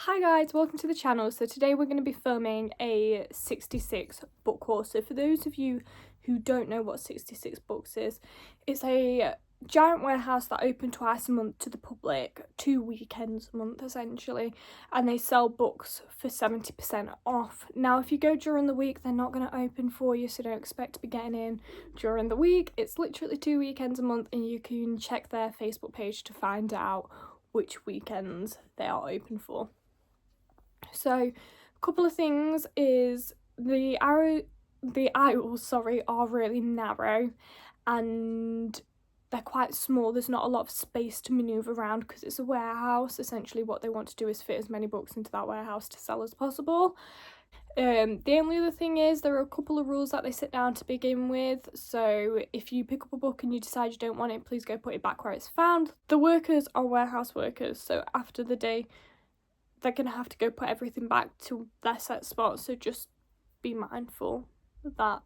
Hi guys, welcome to the channel. So today we're going to be filming a 66 book haul. So for those of you who don't know what 66 Books is, it's a giant warehouse that open twice a month to the public, 2 weekends a month essentially, and they sell books for 70% off. Now if you go during the week, they're not going to open for you, so don't expect to be getting in during the week. It's literally 2 weekends a month, and you can check their Facebook page to find out which weekends they are open for. So a couple of things is the aisles are really narrow and they're quite small. There's not a lot of space to manoeuvre around because it's a warehouse. Essentially what they want to do is fit as many books into that warehouse to sell as possible. The only other thing is there are a couple of rules that they sit down to begin with. So if you pick up a book and you decide you don't want it, please go put it back where it's found. The workers are warehouse workers, so after the day they're going to have to go put everything back to their set spot, so just be mindful that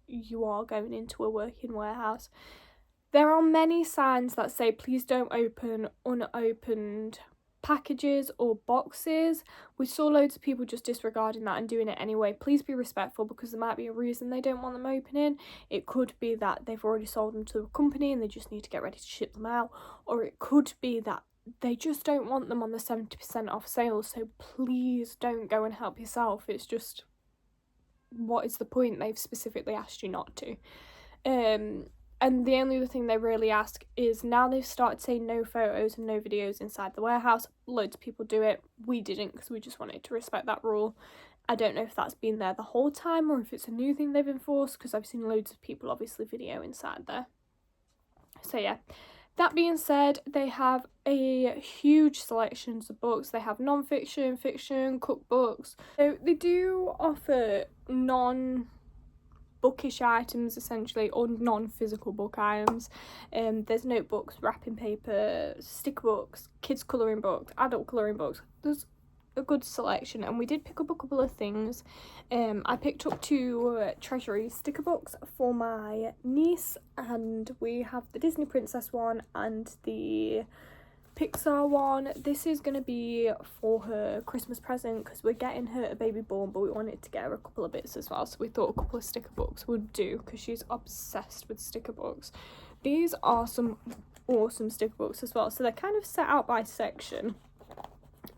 you are going into a working warehouse. There are many signs that say please don't open unopened packages or boxes. We saw loads of people just disregarding that and doing it anyway. Please be respectful because there might be a reason they don't want them opening. It could be that they've already sold them to a company and they just need to get ready to ship them out, or it could be that they just don't want them on the 70% off sale, so please don't go and help yourself. It's just, what is the point? They've specifically asked you not to. And the only other thing they really ask is, now they've started saying no photos and no videos inside the warehouse. Loads of people do it. We didn't because we just wanted to respect that rule. I don't know if that's been there the whole time or if it's a new thing they've enforced, because I've seen loads of people obviously video inside there. So yeah. That being said, they have a huge selection of books. They have non-fiction, fiction, cookbooks. So they do offer non-bookish items essentially, or non-physical book items. There's notebooks, wrapping paper, sticker books, kids colouring books, adult colouring books. There's a good selection, and we did pick up a couple of things. I picked up 2 Treasury sticker books for my niece, and we have the Disney Princess one and the Pixar one. This is going to be for her Christmas present because we're getting her a baby born, but we wanted to get her a couple of bits as well, so we thought a couple of sticker books would do because she's obsessed with sticker books. These are some awesome sticker books as well, so they're kind of set out by section,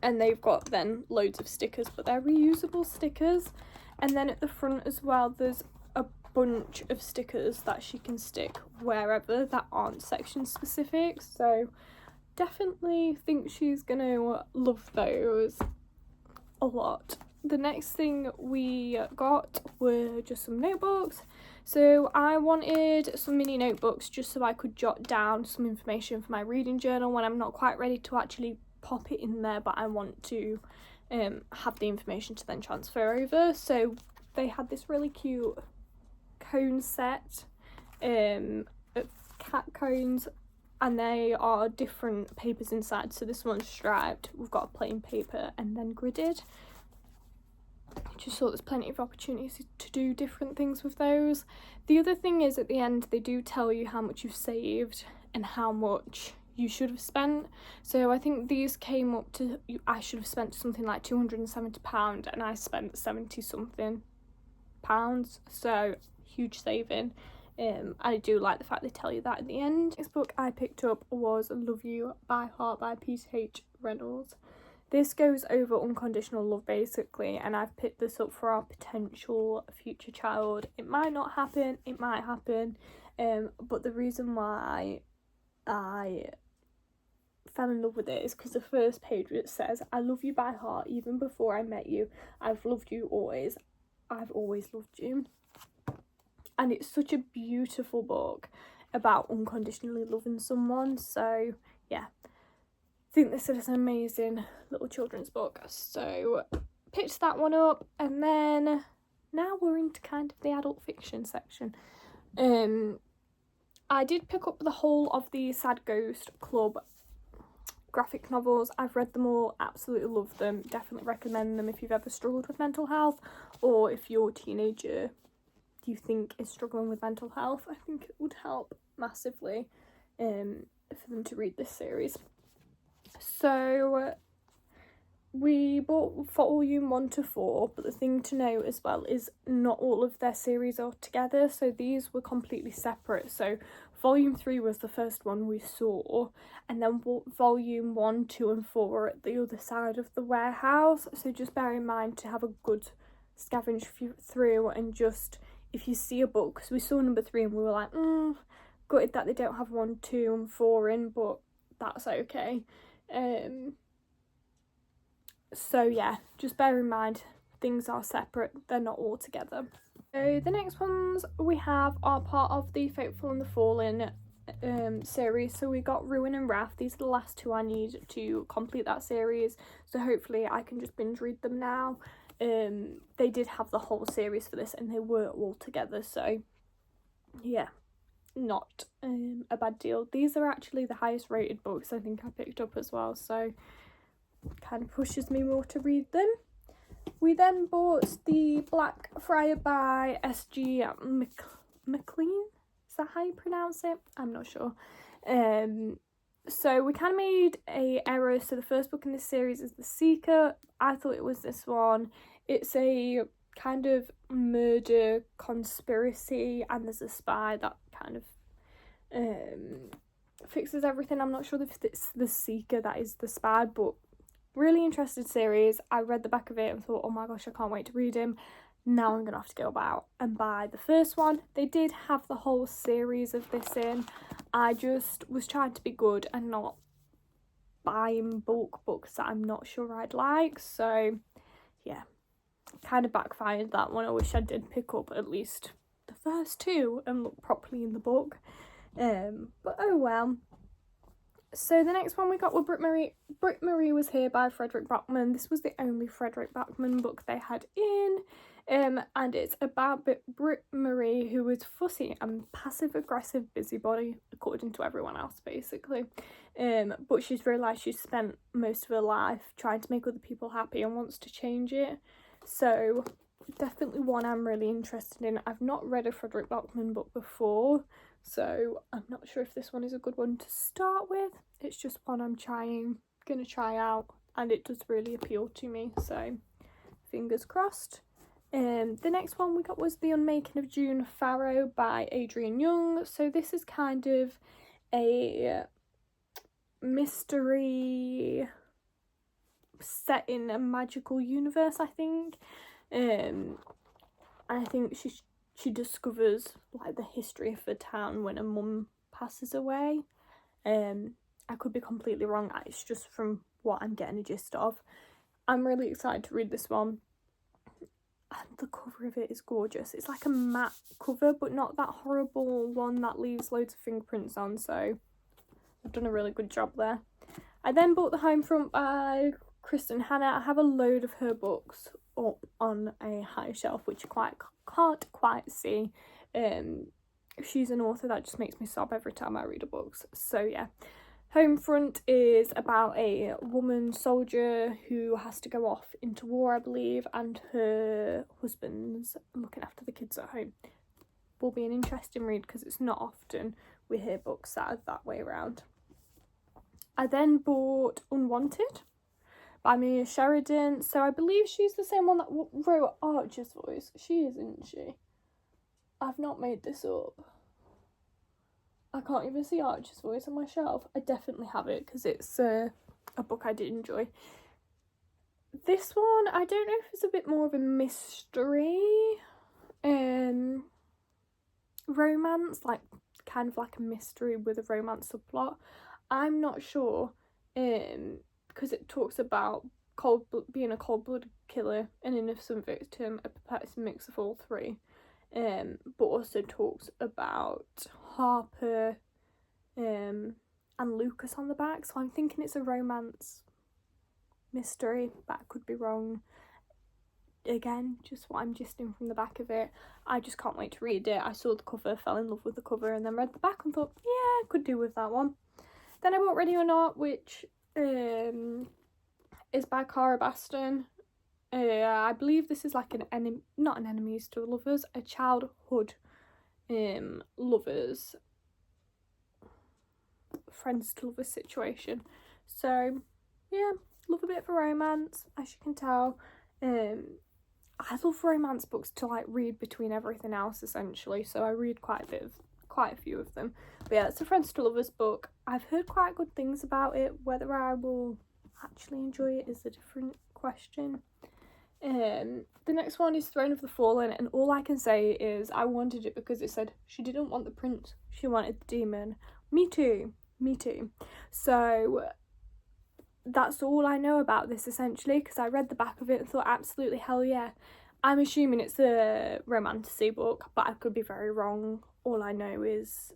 and they've got then loads of stickers, but they're reusable stickers. And then at the front as well, there's a bunch of stickers that she can stick wherever that aren't section specific, so definitely think she's gonna love those a lot. The next thing we got were just some notebooks. So I wanted some mini notebooks just so I could jot down some information for my reading journal when I'm not quite ready to actually pop it in there, but I want to have the information to then transfer over. So they had this really cute cone set of cat cones, and they are different papers inside. So this one's striped, we've got a plain paper, and then gridded. Just thought there's plenty of opportunities to do different things with those. The other thing is, at the end they do tell you how much you've saved and how much you should have spent. So I think these came up to, I should have spent something like £270, and I spent 70 something pounds, so huge saving. I do like the fact they tell you that at the end. This book I picked up was Love You by Heart by Peter H. Reynolds. This goes over unconditional love basically, and I've picked this up for our potential future child. It might not happen, it might happen, but the reason why I fell in love with it is because the first page, it says, I love you by heart, even before I met you. I've loved you always. I've always loved you. And it's such a beautiful book about unconditionally loving someone. So yeah, I think this is an amazing little children's book. So picked that one up, and then now we're into kind of the adult fiction section. I did pick up the whole of the Sad Ghost Club graphic novels. I've read them all, absolutely love them, definitely recommend them if you've ever struggled with mental health, or if your teenager you think is struggling with mental health. I think it would help massively for them to read this series. So we bought volume 1 to 4, but the thing to note as well is not all of their series are together, so these were completely separate. So volume 3 was the first one we saw, and then volume 1, 2 and 4 were at the other side of the warehouse, so just bear in mind to have a good scavenge through, and just if you see a book, because we saw number 3 and we were like, gutted that they don't have 1, 2 and 4 in, but that's okay. So yeah, just bear in mind things are separate, they're not all together. So the next ones we have are part of the Fateful and the Fallen series. So we got Ruin and Wrath. These are the last 2 I need to complete that series, so hopefully I can just binge read them now. They did have the whole series for this and they were all together, so yeah, not a bad deal. These are actually the highest rated books I think I picked up as well, so kind of pushes me more to read them. We then bought the Black Friar by S.G. McLean. Is that how you pronounce it? I'm not sure. So we kind of made a error. So the first book in this series is The Seeker. I thought it was this one. It's a kind of murder conspiracy, and there's a spy that kind of fixes everything. I'm not sure if it's The Seeker that is the spy, but really interested series. I read the back of it and thought, oh my gosh, I can't wait to read him. Now I'm gonna have to go about and buy the first one. They did have the whole series of this in. I just was trying to be good and not buying bulk books that I'm not sure I'd like, so yeah, kind of backfired that one. I wish I did pick up at least the first 2 and look properly in the book, but oh well. So the next one we got were Britt Marie Was Here by Fredrik Backman. This was the only Fredrik Backman book they had in, and it's about Britt Marie, who is fussy and passive-aggressive busybody, according to everyone else, basically. But she's realised she's spent most of her life trying to make other people happy and wants to change it. So definitely one I'm really interested in. I've not read a Fredrik Backman book before, so I'm not sure if this one is a good one to start with. It's just one I'm gonna try out, and it does really appeal to me, so fingers crossed. The next one we got was The Unmaking of June Farrow by Adrienne Young. So this is kind of a mystery set in a magical universe, I think. I think she discovers like the history of the town when a mum passes away. I could be completely wrong. It's just from what I'm getting a gist of. I'm really excited to read this one. And the cover of it is gorgeous. It's like a matte cover, but not that horrible one that leaves loads of fingerprints on, so I've done a really good job there. I then bought The Homefront by Kristin Hannah. I have a load of her books up on a high shelf, which you can't quite see. She's an author that just makes me sob every time I read her books, so yeah. Homefront is about a woman soldier who has to go off into war, I believe, and her husband's looking after the kids at home. Will be an interesting read because it's not often we hear books that are that way around. I then bought Unwanted by Mia Sheridan. So I believe she's the same one that wrote Archer's Voice. She is, isn't she? I've not made this up. I can't even see Archer's Voice on my shelf. I definitely have it because it's a book I did enjoy. This one, I don't know if it's a bit more of a mystery, romance, like kind of like a mystery with a romance subplot. I'm not sure, because it talks about being a cold-blooded killer, an innocent victim, a perplexed mix of all 3. But also talks about Harper and Lucas on the back, so I'm thinking it's a romance mystery, but I could be wrong. Again, just what I'm gisting from the back of it. I just can't wait to read it. I saw the cover, fell in love with the cover, and then read the back and thought, yeah, could do with that one. Then I bought Ready or Not, which is by Cara Baston. I believe this is like not an enemies to lovers, a childhood lovers, friends to lovers situation. So yeah, love a bit of a romance, as you can tell. I love romance books to like read between everything else essentially, so I read quite a few of them. But yeah, it's a Friends to Lovers book. I've heard quite good things about it. Whether I will actually enjoy it is a different question. The next one is Throne of the Fallen, and all I can say is I wanted it because it said she didn't want the prince, she wanted the demon. Me too. So that's all I know about this essentially, because I read the back of it and thought absolutely hell yeah. I'm assuming it's a romantasy book, but I could be very wrong. All I know is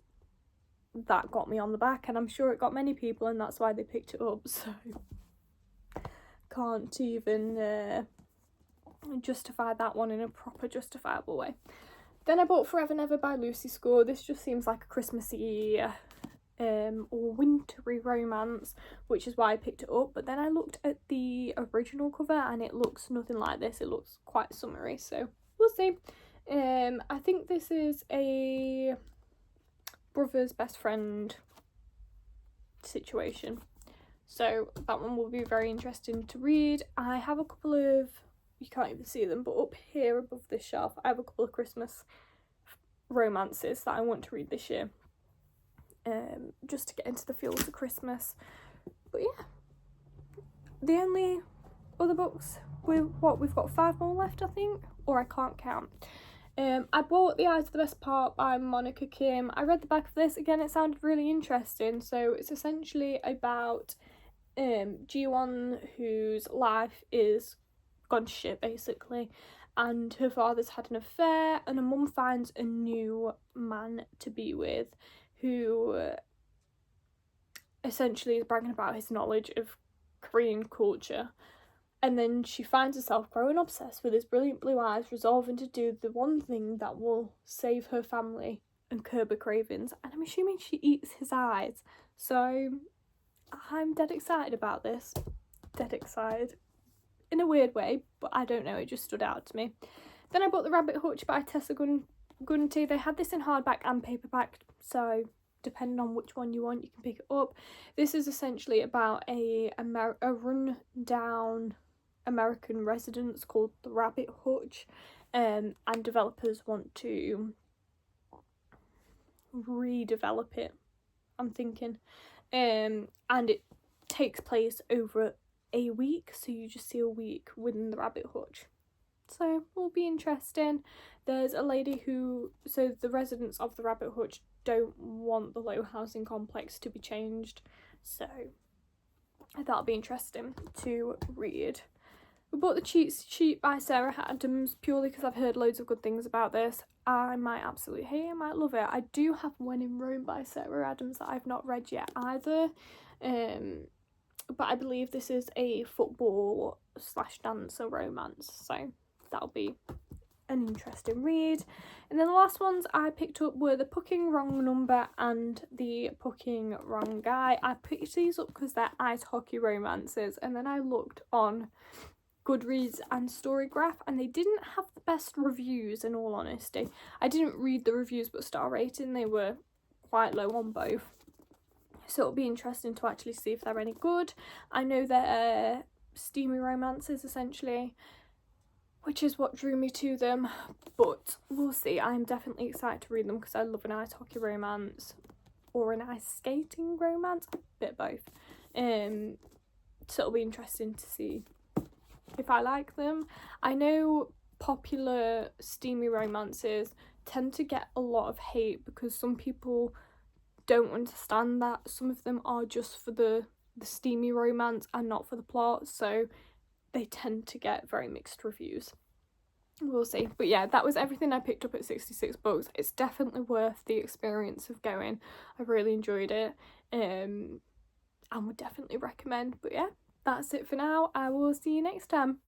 that got me on the back, and I'm sure it got many people, and that's why they picked it up, so can't even justify that one in a proper justifiable way. Then I bought Forever Never by Lucy Score. This just seems like a Christmassy or wintry romance, which is why I picked it up. But then I looked at the original cover and it looks nothing like this. It looks quite summery, so we'll see. I think this is a brother's best friend situation, so that one will be very interesting to read. I have a couple of, you can't even see them, but up here above this shelf I have a couple of Christmas romances that I want to read this year, just to get into the feels of Christmas. But yeah, the only other books, we've got 5 more left I think, or I can't count. I bought The Eyes of the Best Part by Monica Kim. I read the back of this, again it sounded really interesting. So it's essentially about Ji-won, whose life is gone to shit basically, and her father's had an affair, and her mum finds a new man to be with who essentially is bragging about his knowledge of Korean culture. And then she finds herself growing obsessed with his brilliant blue eyes, resolving to do the one thing that will save her family and curb her cravings. And I'm assuming she eats his eyes. So I'm dead excited about this. Dead excited. In a weird way, but I don't know, it just stood out to me. Then I bought The Rabbit Hutch by Tessa Gunty. They had this in hardback and paperback, so depending on which one you want, you can pick it up. This is essentially about a run-down American residence called the Rabbit Hutch, and developers want to redevelop it, I'm thinking, and it takes place over a week, so you just see a week within the Rabbit Hutch, so will be interesting. There's a lady who, so the residents of the Rabbit Hutch don't want the low housing complex to be changed, so that'll be interesting to read. We bought The Cheat Sheet by Sarah Adams purely because I've heard loads of good things about this. I might absolutely hate it, I might love it. I do have When in Rome by Sarah Adams that I've not read yet either, but I believe this is a football / dancer romance, so that'll be an interesting read. And then the last ones I picked up were The Pucking Wrong Number and The Pucking Wrong Guy. I picked these up because they're ice hockey romances, and then I looked on Goodreads and Storygraph and they didn't have the best reviews, in all honesty. I didn't read the reviews, but star rating, they were quite low on both, so it'll be interesting to actually see if they're any good. I know they're steamy romances essentially, which is what drew me to them, but we'll see. I'm definitely excited to read them because I love an ice hockey romance or an ice skating romance, a bit of both, so it'll be interesting to see if I like them. I know popular steamy romances tend to get a lot of hate because some people don't understand that some of them are just for the steamy romance and not for the plot, so they tend to get very mixed reviews. We'll see. But yeah, that was everything I picked up at 66 Books. It's definitely worth the experience of going. I really enjoyed it, and would definitely recommend. But yeah, that's it for now. I will see you next time.